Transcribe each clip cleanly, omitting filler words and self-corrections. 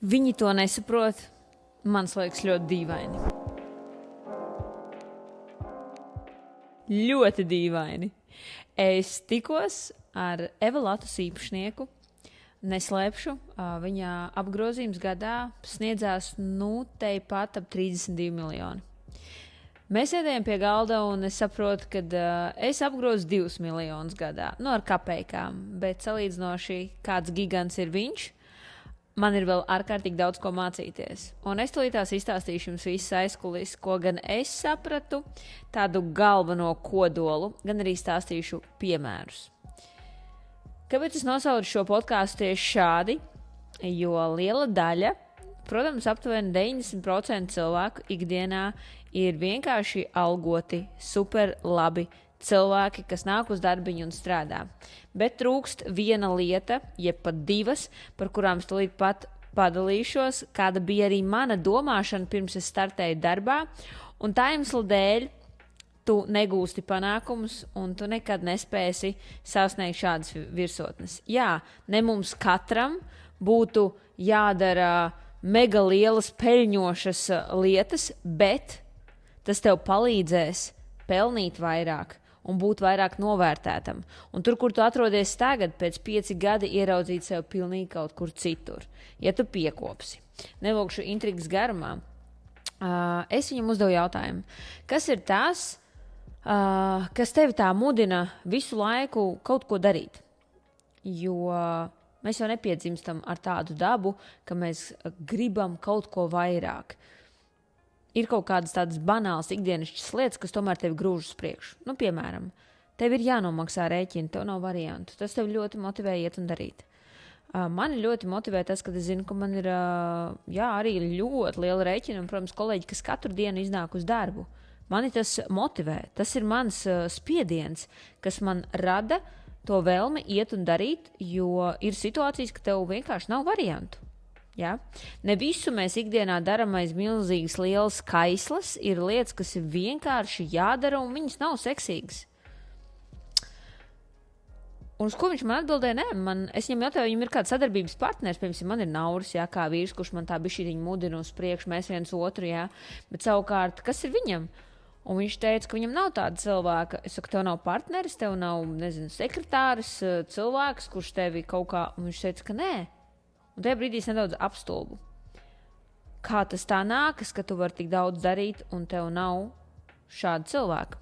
Viņi to nesaprot. Man liekas, ļoti dīvaini. Ļoti dīvaini. Es tikos ar Eva Latus īpašnieku. Neslēpšu, viņa apgrozījums gadā sniedzās tepat ap 32 miljoni. Mēs sēdējām pie galda, un es saprotu, ka es apgrozu 2 miljonus gadā. Ar kapekām, bet salīdzinoši kāds gigants ir viņš. Man ir vēl ārkārtīgi daudz ko mācīties. Un es tulītās izstāstīšu jums visu aizkulis, ko gan es sapratu, tādu galveno kodolu, gan arī stāstīšu piemērus. Kāpēc es nosaucu šo podkāstu tieši šādi? Jo liela daļa, protams, aptuveni 90% cilvēku ikdienā ir vienkārši algoti, super labi cilvēki, kas nāk uz darbiņu un strādā. Bet trūkst viena lieta, jeb pat divas, par kurām es tūlīt pat padalīšos, kāda bija arī mana domāšana pirms es startēju darbā, un tā iemesla dēļ tu negūsti panākumus, un tu nekad nespēsi sasniegt šādas virsotnes. Jā, ne mums katram būtu jādara mega lielas peļņošas lietas, bet tas tev palīdzēs pelnīt vairāk un būt vairāk novērtētam. Un tur, kur tu atrodies tagad, pēc 5 gadi ieraudzīt sev pilnīgi kaut kur citur. Ja tu piekopsi. Nevilkšu intrigas garumā. Es viņam uzdevu jautājumu. Kas ir tas, kas tevi tā mudina visu laiku kaut ko darīt? Jo mēs jau nepiedzimstam ar tādu dabu, ka mēs gribam kaut ko vairāk. Ir kaut kādas tādas banālas ikdienišķas lietas, kas tomēr tevi grūž uz priekšu. Piemēram, tev ir jānomaksā rēķini, tev nav variantu. Tas tev ļoti motivē iet un darīt. Mani ļoti motivē tas, ka es zinu, ka man ir arī ļoti liela rēķina, un, protams, kolēģi, kas katru dienu iznāk uz darbu. Mani tas motivē. Tas ir mans spiediens, kas man rada to vēlmi iet un darīt, jo ir situācijas, ka tev vienkārši nav variantu. Ja? Ne visu mēs ikdienā darām aiz milzīgas lielas kaislas. Ir lietas, kas ir vienkārši jādara, un viņas nav seksīgas. Un uz ko viņš man atbildēja? Es viņam jautāju, viņam ir kāds sadarbības partners. Piemēram, man ir Nauris, kā vīrs, kurš man tā bišķiņu mudina uz priekšu, mēs viens otru, bet savukārt, kas ir viņam? Un viņš teica, ka viņam nav tāda cilvēka. Es saku, tev nav partneris, tev nav, sekretāris, cilvēks, kurš tevi kaut kā... Un viņš teica, ka nē. Un tajā brīdī es nedaudz apstulbu. Kā tas tā nākas, ka tu vari tik daudz darīt, un tev nav šāda cilvēka?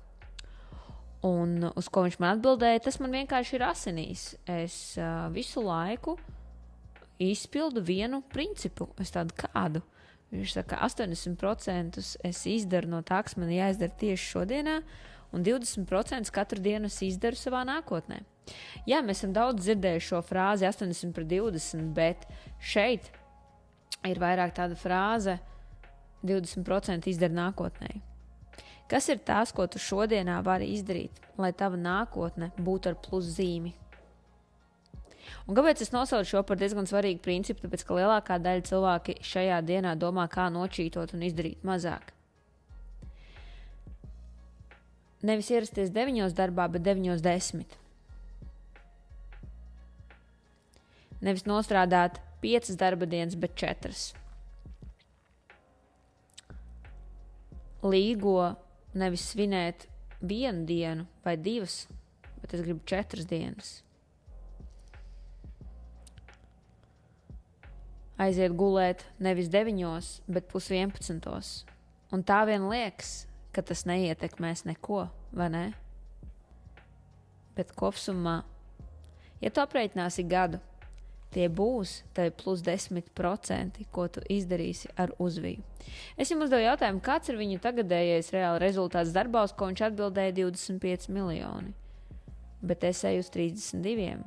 Un uz ko viņš man atbildēja, tas man vienkārši ir asinīs. Es visu laiku izpildu vienu principu. Es tādu kādu. Viņš saka, 80% es izdaru no tā, kas man jāizdara tieši šodienā, un 20% katru dienu es izdaru savā nākotnē. Jā, mēs esam daudz dzirdējuši šo frāzi 80/20, bet šeit ir vairāk tāda frāze 20% izdara nākotnē. Kas ir tās, ko tu šodienā vari izdarīt, lai tava nākotne būtu ar pluszīmi? Un kāpēc es nosaucu šo par diezgan svarīgu principu? Tāpēc, ka lielākā daļa cilvēki šajā dienā domā, kā nočītot un izdarīt mazāk. Nevis ierasties 9 darbā, bet 9:10. Nevis nostrādāt 5 darba dienas, bet 4. Līgo nevis svinēt 1 dienu vai 2, bet es gribu 4 dienas. Aiziet gulēt nevis 9, bet 10:30. Un tā vien liekas, ka tas neietekmēs neko, vai ne? Bet kopsumā, ja tu aprēķināsi gadu, tie būs tevi plus 10%, ko tu izdarīsi ar uzviju. Es viņam uzdevu jautājumu, kāds ir viņa tagadējais reāli rezultāts darbā, uz ko viņš atbildēja 25 miljoni. Bet es eju uz 32.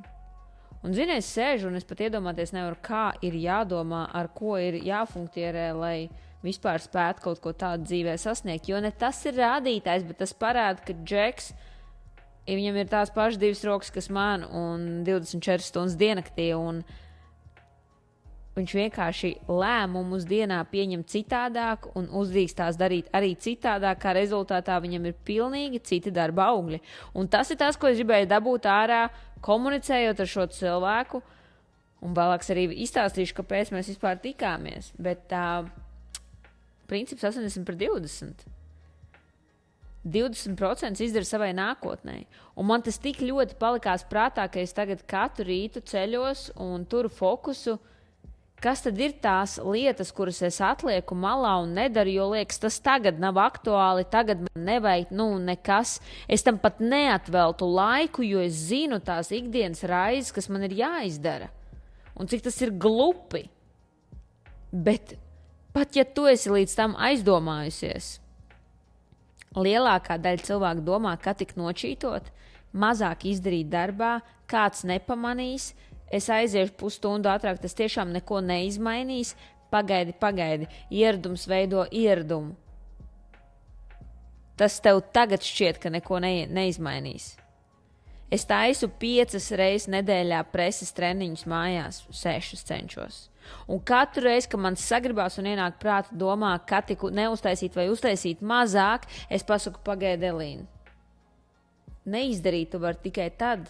Un, zini, es sēžu un es pat iedomāties nevaru, kā ir jādomā, ar ko ir jāfunktierē, lai vispār spētu kaut ko tādu dzīvē sasniegt. Jo ne tas ir rādītājs, bet tas parāda, ka Džeks, ja viņam ir tās pašas 2 rokas, kas man, un 24 stundas diennaktī, un viņš vienkārši lēmumus dienā pieņem citādāk un uzdrīkstās darīt arī citādāk, kā rezultātā viņam ir pilnīgi citi darba augļi. Un tas ir tas, ko es gribēju dabūt ārā, komunicējot ar šo cilvēku, Un vēlāk arī izstāstīšu, kāpēc mēs vispār tikāmies. Bet princips 80/20. 20% izdara savai nākotnē. Un man tas tik ļoti palikās prātā, ka es tagad katru rītu ceļos un turu fokusu, kas tad ir tās lietas, kuras es atlieku malā un nedaru, jo liekas, tas tagad nav aktuāli, tagad man nevajag, nekas. Es tam pat neatveltu laiku, jo es zinu tās ikdienas raizes, kas man ir jāizdara. Un cik tas ir glupi. Bet pat ja tu esi līdz tam aizdomājusies, lielākā daļa cilvēku domā, ka tik nočītot, mazāk izdarīt darbā, kāds nepamanīs, es aiziešu pusstundu ātrāk, tas tiešām neko neizmainīs. Pagaidi, ieradums veido ieradumu. Tas tev tagad šķiet, ka neko neizmainīs. Es taisu 5 reizes nedēļā preses treniņus mājās, 6 cenšos. Un katru reizi, kad man sagribās un ienāk prāta domā, ka tiku neuztaisīt vai uztaisīt mazāk, es pasaku pagaidi, Elīna. Neizdarīt tu var tikai tad,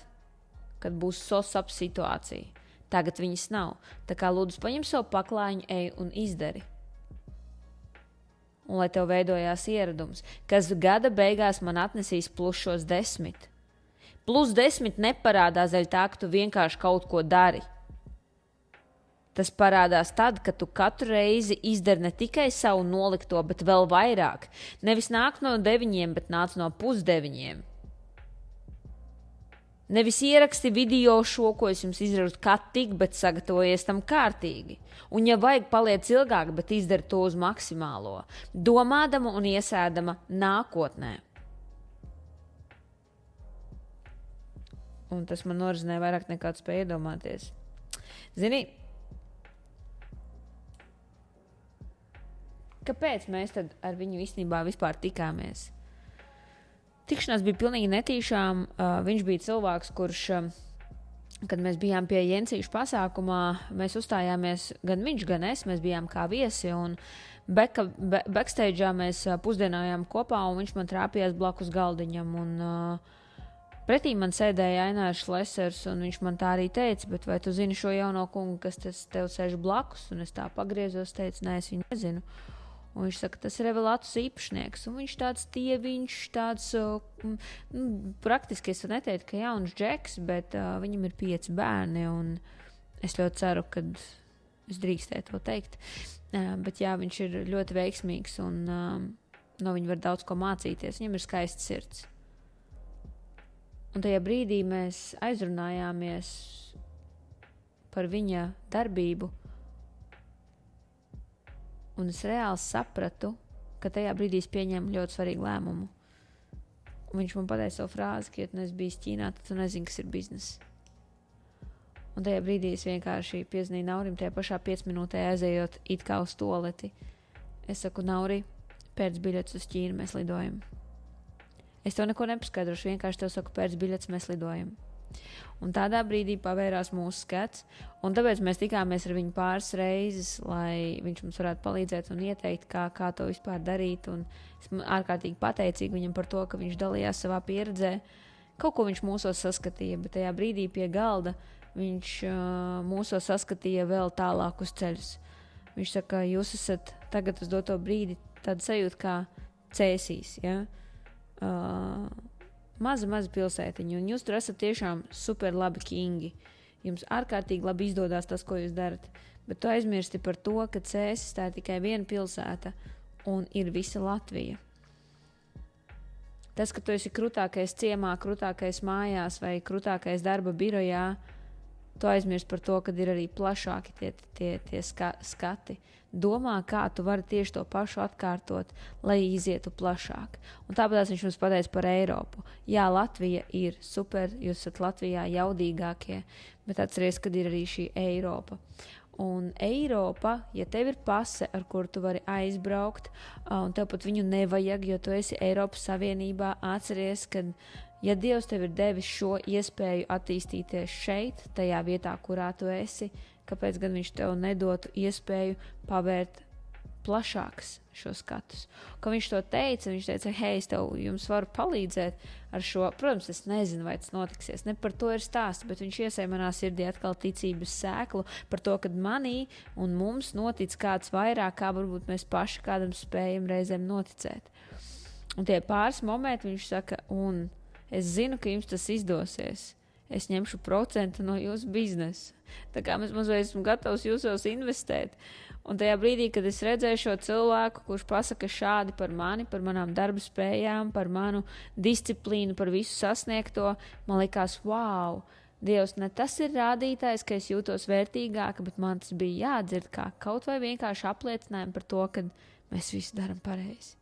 kad būs sosap situācija. Tagad viņas nav. Tā kā lūdzu paņem savu paklājiņu, ej un izdari. Un lai tev veidojās ieradums, kas gada beigās man atnesīs plušos 10. Plus 10 neparādās dēļ tā, ka tu vienkārši kaut ko dari. Tas parādās tad, kad tu katru reizi izdari ne tikai savu nolikto, bet vēl vairāk. Nevis nāk no 9, bet nāc no 8:30. Nevis ieraksti video šo, ko es jums izrakstu kā tik, bet sagatavojies tam kārtīgi. Un ja vajag paliec ilgāk, bet izdari to uz maksimālo. Domādama un iesēdama nākotnē. Un tas man norizināja vairāk nekā spēja iedomāties. Zini, kāpēc mēs tad ar viņu īstenībā vispār tikāmies? Tikšanās bija pilnīgi netīšām. Viņš bija cilvēks, kurš, kad mēs bijām pie Jensīša pasākumā, mēs uzstājāmies gan viņš, gan es, mēs bijām kā viesi, un backstage'ā mēs pusdienājām kopā, un viņš man trāpījās blakus galdiņam, un pretī man sēdēja Ainārs Lesers, un viņš man tā arī teica, bet vai tu zini šo jauno kungu, kas tev sēž blakus? Un es tā pagriezos, teicu, nē, es viņu nezinu. Un viņš saka, tas ir Evelatus īpašnieks. Un viņš tāds tieviņš, tāds, praktiski es neteicu, ka jauns džeks, bet viņam ir 5 bērni, un es ļoti ceru, ka es drīkstēju to teikt. Bet jā, viņš ir ļoti veiksmīgs, un no viņa var daudz ko mācīties. Viņam ir skaists sirds. Un tajā brīdī mēs aizrunājāmies par viņa darbību, un es reāli sapratu, ka tajā brīdī es pieņēmu ļoti svarīgu lēmumu. Un viņš man pateica savu frāzi, ka, ja tu neesi bijis Ķīnā, tad tu nezini, kas ir bizness. Un tajā brīdī es vienkārši piezvanīju Naurim, tajā pašā 5 minūtē aizējot it kā uz toleti. Es saku, Nauri, pēc biļetes uz Ķīnu mēs lidojam. Es tev neko nepaskaidrošu, vienkārši tev saku, pēc biļetes mēs lidojam. Un tādā brīdī pavērās mūsu skats, un tāpēc mēs tikāmies ar viņu pāris reizes, lai viņš mums varētu palīdzēt un ieteikt, kā to vispār darīt. Un esmu ārkārtīgi pateicīga viņam par to, ka viņš dalījās savā pieredzē. Kaut ko viņš mūsos saskatīja, bet tajā brīdī pie galda viņš mūsos saskatīja vēl tālāk uz ceļus. Viņš saka, jūs esat tagad uz doto brīdi tāda sajūta kā Cēsīs, ja? Maza pilsētiņa, un jūs tur esat tiešām super labi kingi. Jums ārkārtīgi labi izdodas tas, ko jūs darat, bet tu aizmirsti par to, ka Cēsis tā ir tikai viena pilsēta un ir visa Latvija. Tas, ka tu esi krūtākais ciemā, krūtākais mājās vai krūtākais darba birojā, tu aizmirsti par to, ka ir arī plašāki tie skati. Domā, kā tu vari tieši to pašu atkārtot, lai izietu plašāk. Un tāpēc viņš mums pateica par Eiropu. Jā, Latvija ir super, jūs esat Latvijā jaudīgākie, bet atceries, kad ir arī šī Eiropa. Un Eiropa, ja tev ir pase, ar kuru tu vari aizbraukt, un tev pat viņu nevajag, jo tu esi Eiropas Savienībā, atceries, ka ja Dievs tev ir devis šo iespēju attīstīties šeit, tajā vietā, kurā tu esi, kāpēc gan viņš tev nedotu iespēju pavērt plašāks šo skatus. Kad viņš to teica, viņš teica, hei, es jums varu palīdzēt ar šo. Protams, es nezinu, vai tas notiksies. Ne par to ir stāsts, bet viņš iesēja manā sirdī atkal ticības sēklu par to, kad manī un mums notic kāds vairāk, kā varbūt mēs paši kādam spējam reizēm noticēt. Un tie pāris momenti viņš saka, un es zinu, ka jums tas izdosies. Es ņemšu procentu no jūsu biznesa. Tā kā mēs mazliet esmu gatavs jūsos investēt. Un tajā brīdī, kad es redzēju šo cilvēku, kurš pasaka šādi par mani, par manām darba spējām, par manu disciplīnu, par visu sasniegto, man likās, wow, Dievs, ne tas ir rādītājs, ka es jūtos vērtīgāka, bet man tas bija jādzird kā kaut vai vienkārši apliecinājumi par to, ka mēs visu daram pareizi.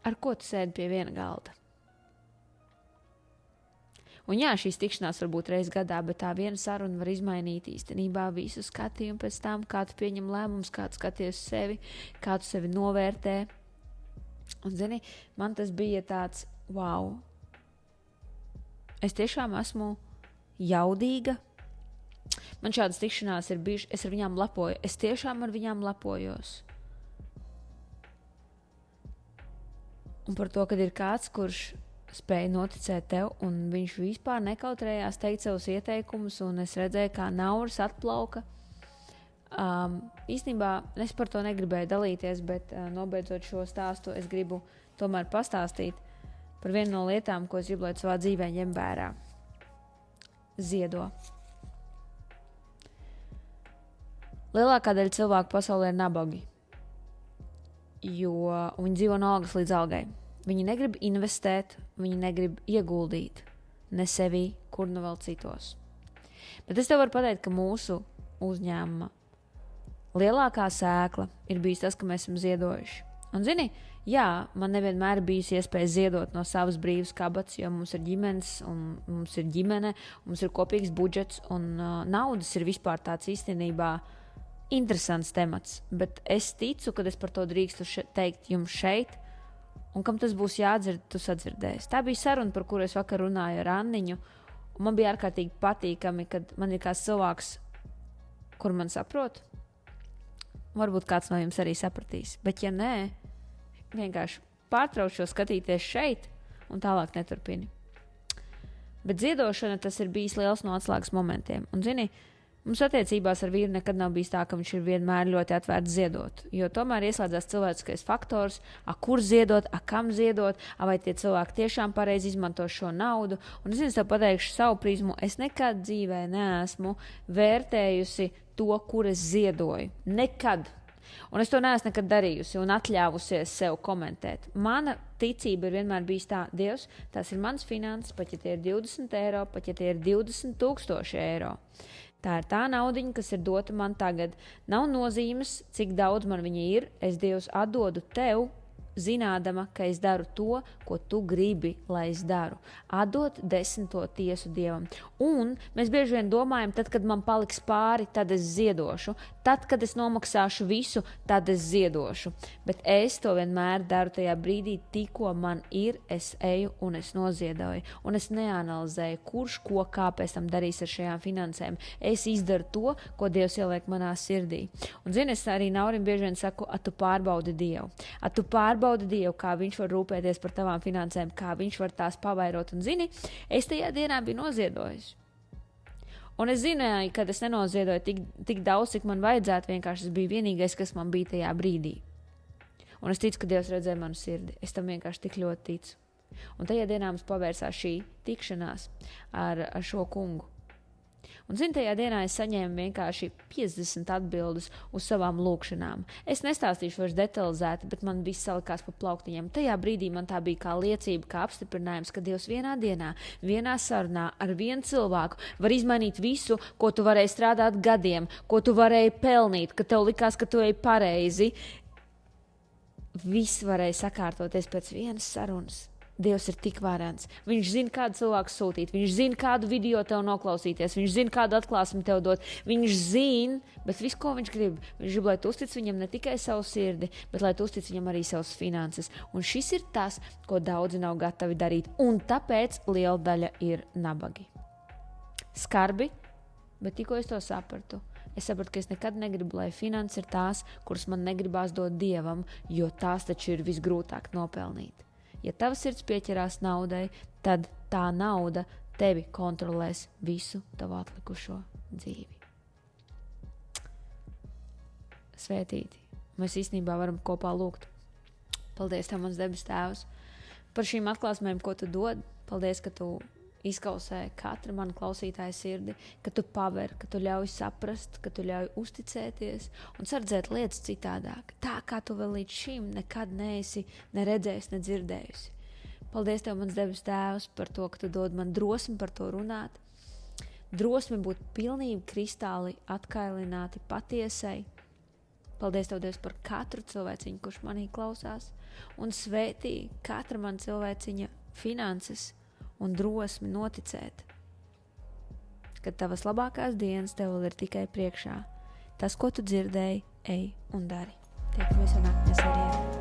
Ar ko tu sēdi pie viena galda? Un jā, šīs tikšanās var būt reiz gadā, bet tā viena saruna var izmainīt īstenībā visu skatījumu pēc tam, kā tu pieņem lēmumus, kā tu skaties sevi, kā tu sevi novērtē. Un, zini, man tas bija tāds, wow, es tiešām esmu jaudīga. Man šādas tikšanās ir bijušas, es ar viņām lepoju, es tiešām ar viņām lepojos. Un par to, kad ir kāds, kurš spēja noticēt tev, un viņš vispār nekautrējās teikt savus ieteikumus, un es redzēju, kā nauras atplauka. Īstenībā es par to negribēju dalīties, bet nobeidzot šo stāstu, es gribu tomēr pastāstīt par vienu no lietām, ko es gribu, lai savā dzīvē ņem vērā. Ziedo. Lielākā daļa cilvēku pasaulē ir nabagi, jo viņi dzīvo no algas līdz algai. Viņi negrib investēt, viņi negrib ieguldīt ne sevī, kur nu vēl citos. Bet es tev varu pateikt, ka mūsu uzņēmuma lielākā sēkla ir bijis tas, ka mēs esam ziedojuši. Un zini, jā, man nevienmēr ir bijusi iespēja ziedot no savas brīvas kabatas, jo mums ir ģimenes, un mums ir ģimene, mums ir kopīgs budžets, un naudas ir vispār tāds īstenībā interesants temats. Bet es ticu, ka es par to drīkstu teikt jums šeit, un kam tas būs jādzird, tu sadzirdēsi. Tā bija saruna, par kuru es vakar runāju ar Anniņu, un man bija ārkārtīgi patīkami, kad man ir kāds cilvēks, kur man saprot. Varbūt kāds no jums arī sapratīs, bet ja nē, vienkārši pārtrauc šo skatīties šeit un tālāk neturpini. Bet ziedošana, tas ir bijis liels no atslēgas momentiem. Un zini, mums attiecībās ar vīru nekad nav bijis tā, ka viņš ir vienmēr ļoti atvērts ziedot, jo tomēr ieslēdzās cilvēciskais faktors, kur ziedot, kam ziedot, vai tie cilvēki tiešām pareizi izmanto šo naudu. Un es tev pateikšu savu prizmu, es nekad dzīvē neesmu vērtējusi to, kur es ziedoju. Nekad. Un es to neesmu nekad darījusi un atļāvusies sev komentēt. Mana ticība ir vienmēr bijis tā, Dievs, tās ir mans finanses, pat ja tie ir 20 eiro, pat ja tie ir 20,000 eiro. Tā ir tā naudiņa, kas ir dota man tagad. Nav nozīmes, cik daudz man viņa ir. Es, Dievs, atdodu tev, zinādama, ka es daru to, ko tu gribi, lai es daru. Atdot 10. tiesu Dievam. Un mēs bieži vien domājam, tad, kad man paliks pāri, tad es ziedošu. Tad, kad es nomaksāšu visu, tad es ziedošu. Bet es to vienmēr daru tajā brīdī, tikko man ir, es eju un es noziedoju. Un es neanalizēju, kurš ko kāpēc tam darīs ar šajām finansēm. Es izdaru to, ko Dievs ieliek manā sirdī. Un zini, es arī Naurim bieži vien saku, tu pārbaudi Dievu. Tu pārbaudi Dievu, kā viņš var rūpēties par tavām finansēm, kā viņš var tās pavairot. Un zini, es tajā dienā biju noziedojis. Un es zināju, ka es nenoziedoju tik daudz, cik man vajadzētu, vienkārši tas bija vienīgais, kas man bija tajā brīdī. Un es ticu, ka Dievs redzēja manu sirdi. Es tam vienkārši tik ļoti ticu. Un tajā dienā mums pavērsās šī tikšanās ar šo kungu. Un zini, tajā dienā es saņēmu vienkārši 50 atbildes uz savām lūkšanām. Es nestāstīšu vairs detalizēti, bet man viss salikās pa plauktiņiem. Tajā brīdī man tā bija kā liecība, kā apstiprinājums, ka Dievs vienā dienā, vienā sarunā ar vienu cilvēku var izmainīt visu, ko tu varēji strādāt gadiem, ko tu varēji pelnīt, ka tev likās, ka tu ej pareizi. Viss varēja sakārtoties pēc vienas sarunas. Dievs ir tik varens. Viņš zina, kādu cilvēku sūtīt. Viņš zina, kādu video tev noklausīties. Viņš zina, kādu atklāsmi tev dot. Viņš zina, bet viss, ko viņš grib. Viņš grib, lai tu uztic viņam ne tikai savu sirdi, bet lai tu uztic viņam arī savas finanses. Un šis ir tas, ko daudzi nav gatavi darīt. Un tāpēc liela daļa ir nabagi. Skarbi, bet tikko es to sapratu, Es sapratu, ka es nekad negribu, lai finanses ir tās, kuras man negribās dot Dievam, jo tās taču ir visgrūtāk nopelnīt. Ja tava sirds pieķerās naudai, tad tā nauda tevi kontrolēs visu tavu atlikušo dzīvi. Svētīti. Mēs īstenībā varam kopā lūgt. Paldies Tev, mans debes Tēvs, par šīm atklāsmēm, ko Tu dod. Paldies, ka Tu izkausē katru manu klausītāju sirdi, ka Tu paver, ka Tu ļauj saprast, ka Tu ļauj uzticēties un sardzēt lietas citādāk, tā kā Tu vēl līdz šim nekad neesi ne redzējis, ne dzirdējusi. Paldies Tev, mans debes Tēvs, par to, ka Tu dod man drosmi par to runāt, drosmi būt pilnīgi kristāli atkailināti patiesai. Paldies Tev, Dievs, par katru cilvēciņu, kurš manī klausās, un svētī katra man cilvēciņa finanses un drosmi noticēt, ka tavas labākās dienas tev vēl ir tikai priekšā. Tas, ko tu dzirdēji, ej un dari. Tiekamies nākamajā sērijā.